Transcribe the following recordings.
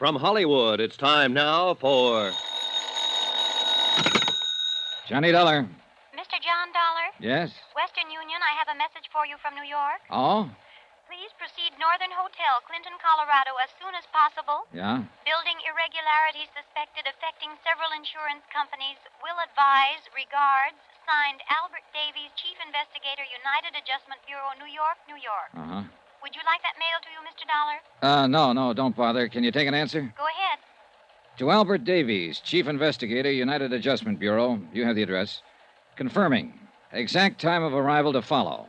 From Hollywood, it's time now for... Johnny Dollar. Mr. John Dollar? Yes? Western Union, I have a message for you from New York. Oh? Please proceed Northern Hotel, Clinton, Colorado, as soon as possible. Yeah? Building irregularities suspected affecting several insurance companies. Will advise. Regards. Signed, Albert Davies, Chief Investigator, United Adjustment Bureau, New York, New York. Uh-huh. Would you like that mailed to you, Mr. Dollar? No, don't bother. Can you take an answer? Go ahead. To Albert Davies, Chief Investigator, United Adjustment Bureau. You have the address. Confirming. Exact time of arrival to follow.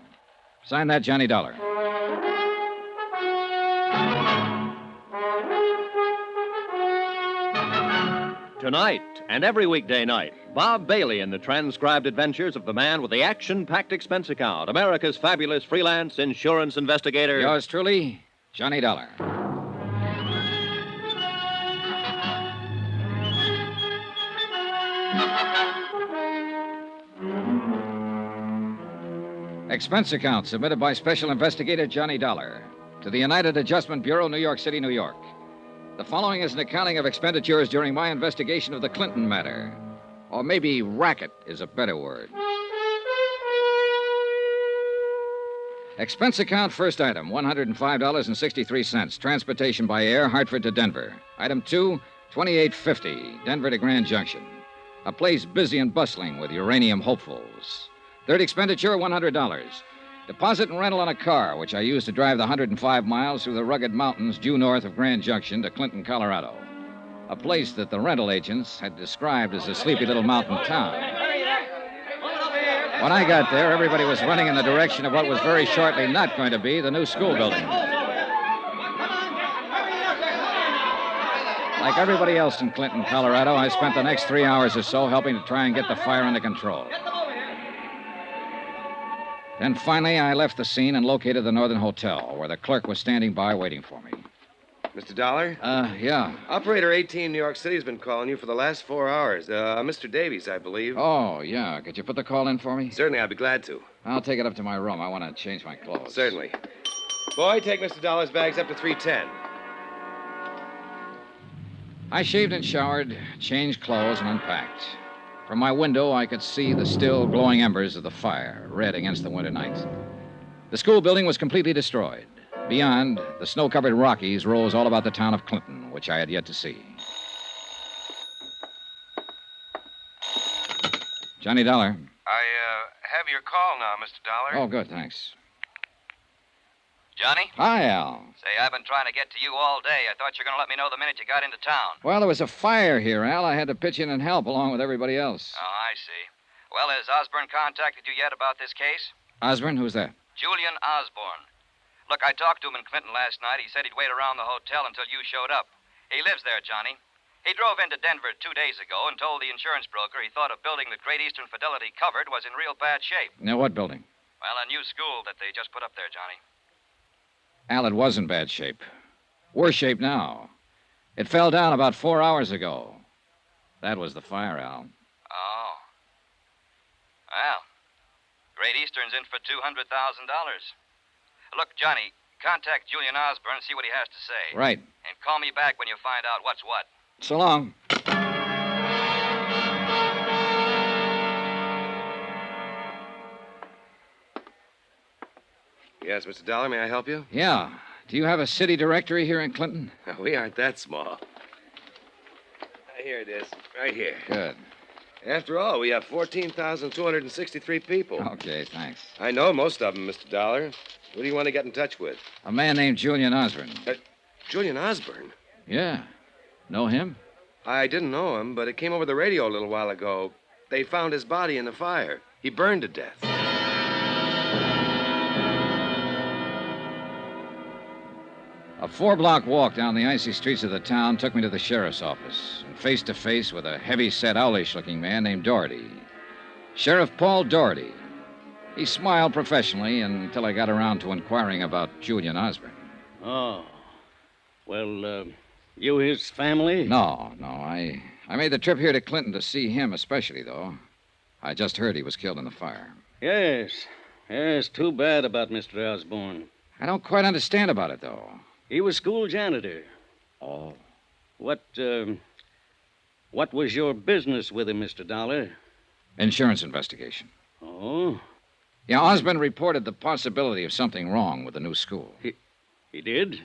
Sign that, Johnny Dollar. Tonight and every weekday night, Bob Bailey in the transcribed adventures of the man with the action-packed expense account, America's fabulous freelance insurance investigator. Yours truly, Johnny Dollar. Expense account submitted by Special Investigator Johnny Dollar to the United Adjustment Bureau, New York City, New York. The following is an accounting of expenditures during my investigation of the Clinton matter. Or maybe racket is a better word. Expense account, first item, $105.63. Transportation by air, Hartford to Denver. Item 2, $28.50, Denver to Grand Junction. A place busy and bustling with uranium hopefuls. Third expenditure, $100. Deposit and rental on a car, which I used to drive the 105 miles through the rugged mountains due north of Grand Junction to Clinton, Colorado. A place that the rental agents had described as a sleepy little mountain town. When I got there, everybody was running in the direction of what was very shortly not going to be the new school building. Like everybody else in Clinton, Colorado, I spent the next 3 hours or so helping to try and get the fire under control. Then finally, I left the scene and located the Northern Hotel, where the clerk was standing by waiting for me. Mr. Dollar? Yeah. Operator 18, New York City, has been calling you for the last 4 hours. Mr. Davies, I believe. Oh, yeah. Could you put the call in for me? Certainly, I'd be glad to. I'll take it up to my room. I want to change my clothes. Certainly. Boy, take Mr. Dollar's bags up to 310. I shaved and showered, changed clothes, and unpacked. From my window, I could see the still glowing embers of the fire, red against the winter night. The school building was completely destroyed. Beyond, the snow-covered Rockies rose all about the town of Clinton, which I had yet to see. Johnny Dollar. I have your call now, Mr. Dollar. Oh, good, thanks. Johnny? Hi, Al. Say, I've been trying to get to you all day. I thought you were going to let me know the minute you got into town. Well, there was a fire here, Al. I had to pitch in and help along with everybody else. Oh, I see. Well, has Osborne contacted you yet about this case? Osborne, who's that? Julian Osborne. Look, I talked to him in Clinton last night. He said he'd wait around the hotel until you showed up. He lives there, Johnny. He drove into Denver 2 days ago and told the insurance broker he thought a building that Great Eastern Fidelity covered was in real bad shape. Now, what building? Well, a new school that they just put up there, Johnny. Al, it was in bad shape. Worse shape now. It fell down about 4 hours ago. That was the fire, Al. Oh. Well, Great Eastern's in for $200,000. Look, Johnny, contact Julian Osborne and see what he has to say. Right. And call me back when you find out what's what. So long. Yes, Mr. Dollar, may I help you? Yeah. Do you have a city directory here in Clinton? We aren't that small. Here it is, right here. Good. After all, we have 14,263 people. Okay, thanks. I know most of them, Mr. Dollar. Who do you want to get in touch with? A man named Julian Osborne. Julian Osborne? Yeah. Know him? I didn't know him, but it came over the radio a little while ago. They found his body in the fire. He burned to death. A 4-block walk down the icy streets of the town took me to the sheriff's office, and face to face with a heavy-set, owlish-looking man named Doherty. Sheriff Paul Doherty. He smiled professionally until I got around to inquiring about Julian Osborne. Oh. Well, you his family? No. I made the trip here to Clinton to see him especially, though. I just heard he was killed in the fire. Yes. Yes, too bad about Mr. Osborne. I don't quite understand about it, though. He was school janitor. Oh. What was your business with him, Mr. Dollar? Insurance investigation. Oh, Yeah, Osborne reported the possibility of something wrong with the new school. he did?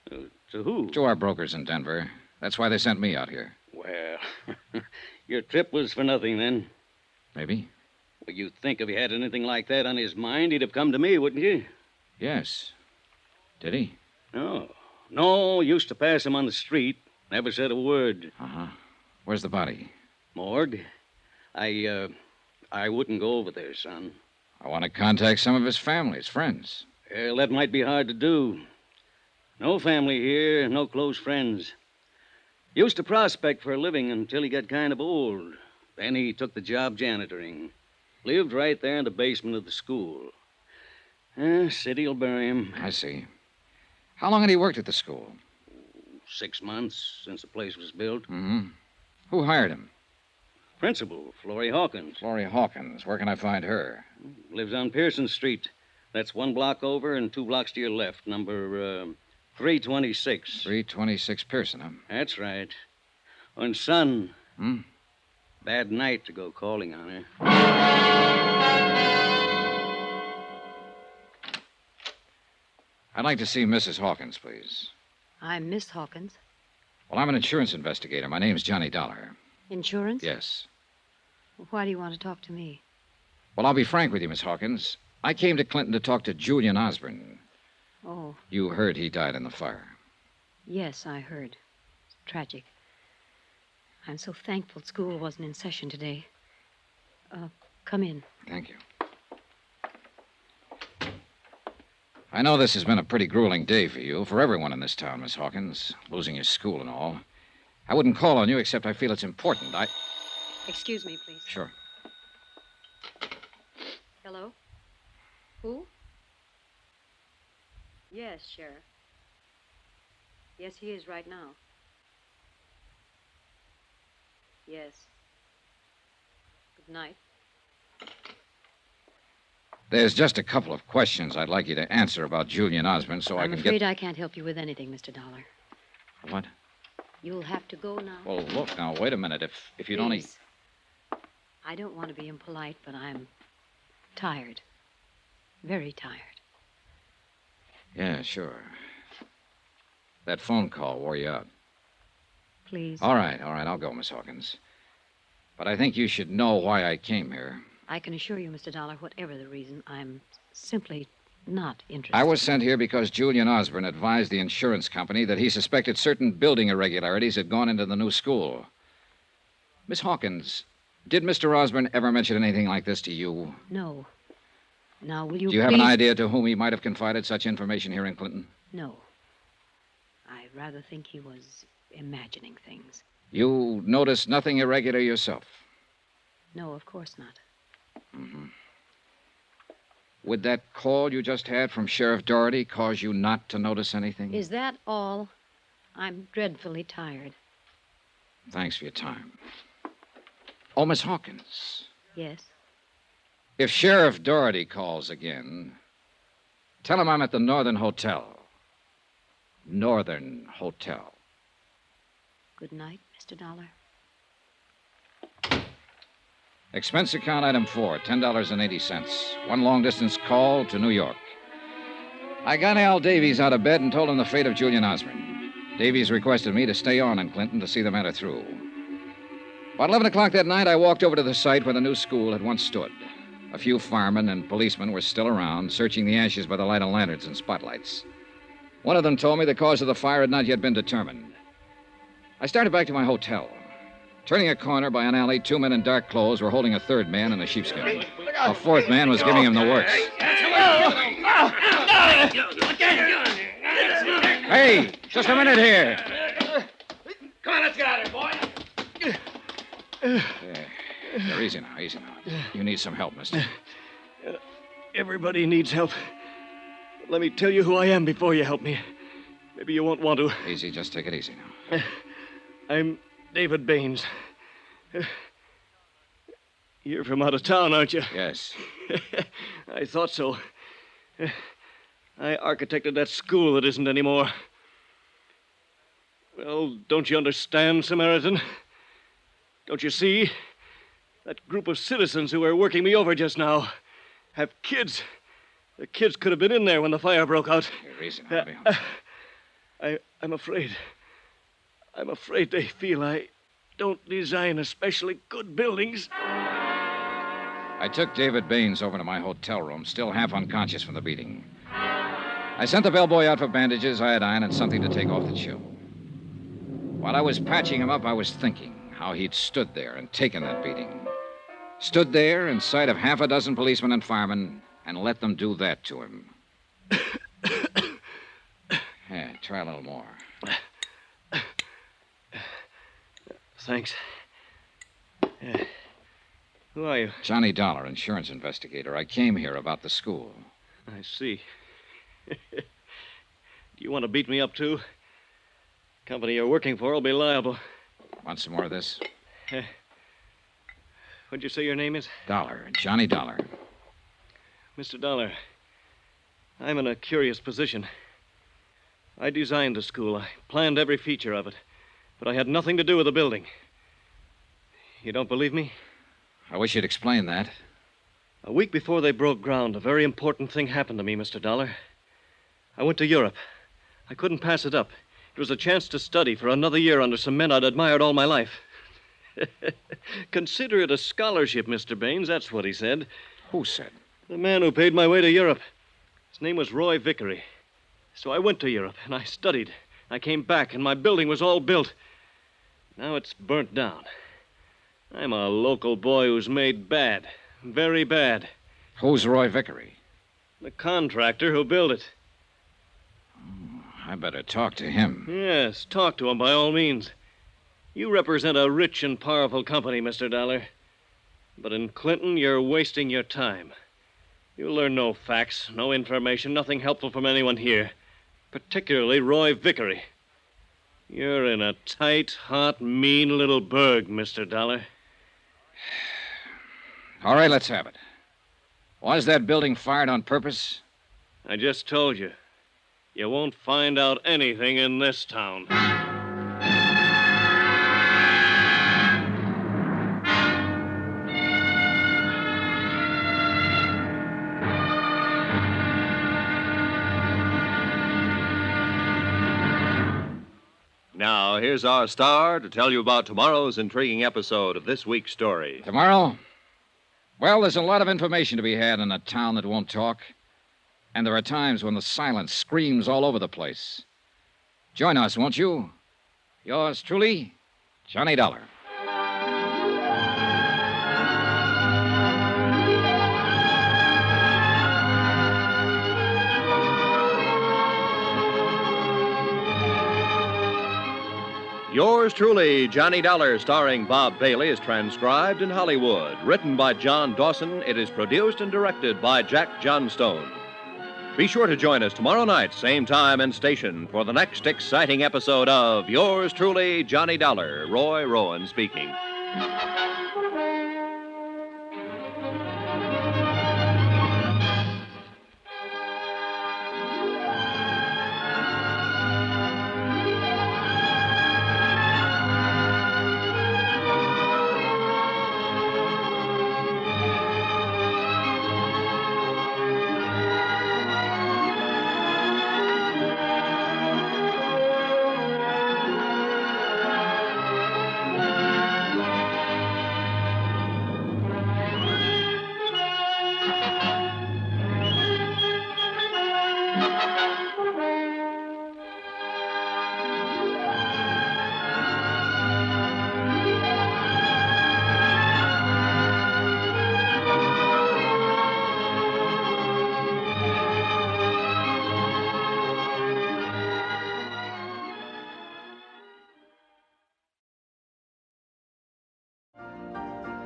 To who? To our brokers in Denver. That's why they sent me out here. Well, your trip was for nothing then. Maybe? Well, you'd think if he had anything like that on his mind, he'd have come to me, wouldn't you? Yes. Did he? No, used to pass him on the street. Never said a word. Uh-huh. Where's the body? Morgue? I wouldn't go over there, son. I want to contact some of his family, his friends. Well, that might be hard to do. No family here, no close friends. Used to prospect for a living until he got kind of old. Then he took the job janitoring. Lived right there in the basement of the school. City'll bury him. I see. How long had he worked at the school? 6 months since the place was built. Mm-hmm. Who hired him? Principal, Florrie Hawkins. Florrie Hawkins. Where can I find her? Lives on Pearson Street. That's 1 block over and 2 blocks to your left. Number 326. 326 Pearson, huh? That's right. And son. Hmm? Bad night to go calling on her. I'd like to see Mrs. Hawkins, please. I'm Miss Hawkins. Well, I'm an insurance investigator. My name's Johnny Dollar. Insurance? Yes. Why do you want to talk to me? Well, I'll be frank with you, Miss Hawkins. I came to Clinton to talk to Julian Osborne. Oh, You heard he died in the fire. yes, I heard. It's tragic. I'm so thankful school wasn't in session today. Come in. Thank you. I know this has been a pretty grueling day for you, for everyone in this town, Miss Hawkins, losing your school and all. I wouldn't call on you except I feel it's important. Excuse me, please. Sure. Hello? Who? Yes, Sheriff. Yes, he is right now. Yes. Good night. There's just a couple of questions I'd like you to answer about Julian Osborne so I I'm can afraid I can't help you with anything, Mr. Dollar. What? You'll have to go now. Well, look, now, wait a minute. If you'd only... Please. I don't want to be impolite, but I'm tired. Very tired. Yeah, sure. That phone call wore you out. Please. All right, I'll go, Miss Hawkins. But I think you should know why I came here. I can assure you, Mr. Dollar, whatever the reason, I'm simply not interested. I was sent here because Julian Osborne advised the insurance company that he suspected certain building irregularities had gone into the new school. Miss Hawkins, did Mr. Osborne ever mention anything like this to you? No. Now, will you Do you have an idea to whom he might have confided such information here in Clinton? No. I rather think he was imagining things. You noticed nothing irregular yourself? No, of course not. Mm-hmm. Would that call you just had from Sheriff Doherty cause you not to notice anything? Is that all? I'm dreadfully tired. Thanks for your time. Oh, Miss Hawkins. Yes? If Sheriff Doherty calls again, tell him I'm at the Northern Hotel. Northern Hotel. Good night, Mr. Dollar. Expense account item 4, $10.80. 1 long-distance call to New York. I got Al Davies out of bed and told him the fate of Julian Osborne. Davies requested me to stay on in Clinton to see the matter through. About 11 o'clock that night, I walked over to the site where the new school had once stood. A few firemen and policemen were still around, searching the ashes by the light of lanterns and spotlights. One of them told me the cause of the fire had not yet been determined. I started back to my hotel. Turning a corner by an alley, 2 men in dark clothes were holding a third man in a sheepskin. A fourth man was giving him the works. Hey, just a minute here. Come on, let's get out of here, boy. There, easy now. You need some help, mister. Everybody needs help. But let me tell you who I am before you help me. Maybe you won't want to. Easy, just take it easy now. I'm David Baines. You're from out of town, aren't you? Yes. I thought so. I architected that school that isn't anymore. Well, don't you understand, Samaritan? Don't you see? That group of citizens who were working me over just now have kids. The kids could have been in there when the fire broke out. Your reason, Harvey. I'm afraid. I'm afraid they feel I don't design especially good buildings. I took David Baines over to my hotel room, still half unconscious from the beating. I sent the bellboy out for bandages, iodine, and something to take off the chill. While I was patching him up, I was thinking how he'd stood there and taken that beating. Stood there in sight of half a dozen policemen and firemen and let them do that to him. Yeah, try a little more. Thanks. Who are you? Johnny Dollar, insurance investigator. I came here about the school. I see. Do you want to beat me up, too? Company you're working for will be liable. Want some more of this? What'd you say your name is? Dollar. Johnny Dollar. Mr. Dollar, I'm in a curious position. I designed the school. I planned every feature of it. But I had nothing to do with the building. You don't believe me? I wish you'd explain that. A week before they broke ground, a very important thing happened to me, Mr. Dollar. I went to Europe. I couldn't pass it up. It was a chance to study for another year under some men I'd admired all my life. Consider it a scholarship, Mr. Baines. That's what he said. Who said? The man who paid my way to Europe. His name was Roy Vickery. So I went to Europe, and I studied. I came back, and my building was all built. Now it's burnt down. I'm a local boy who's made bad. Very bad. Who's Roy Vickery? The contractor who built it. I better talk to him. Yes, talk to him by all means. You represent a rich and powerful company, Mr. Dollar. But in Clinton, you're wasting your time. You'll learn no facts, no information, nothing helpful from anyone here. Particularly Roy Vickery. You're in a tight, hot, mean little burg, Mr. Dollar. All right, let's have it. Was that building fired on purpose? I just told you. You won't find out anything in this town. Now, here's our star to tell you about tomorrow's intriguing episode of this week's story. Tomorrow? Well, there's a lot of information to be had in a town that won't talk. And there are times when the silence screams all over the place. Join us, won't you? Yours truly, Johnny Dollar. Yours truly, Johnny Dollar, starring Bob Bailey, is transcribed in Hollywood. Written by John Dawson, it is produced and directed by Jack Johnstone. Be sure to join us tomorrow night, same time and station, for the next exciting episode of Yours truly, Johnny Dollar. Roy Rowan speaking.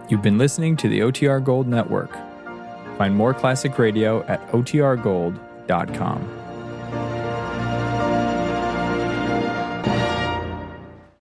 You've been listening to the OTR Gold Network. Find more classic radio at otrgold.com.